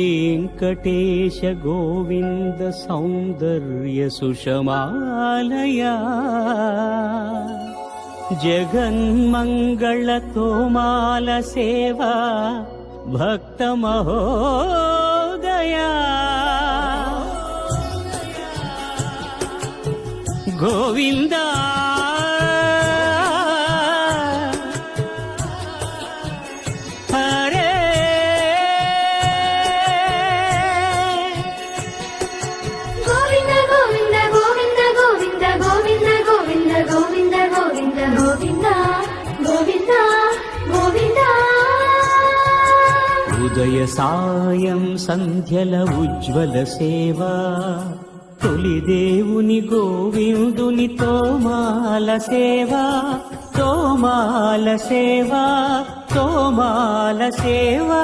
वेङ्कटेश गोविन्द सौन्दर्य सुषमालया जगन्मङ्गल तोमाल सेवा भक्त महोदया गोविन्दा ఉదయ సాయం సంధ్యల ఉజ్వల సేవా తొలి దేవుని గోవిందుని తోమాల సేవా తోమాల సేవా తోమాల సేవా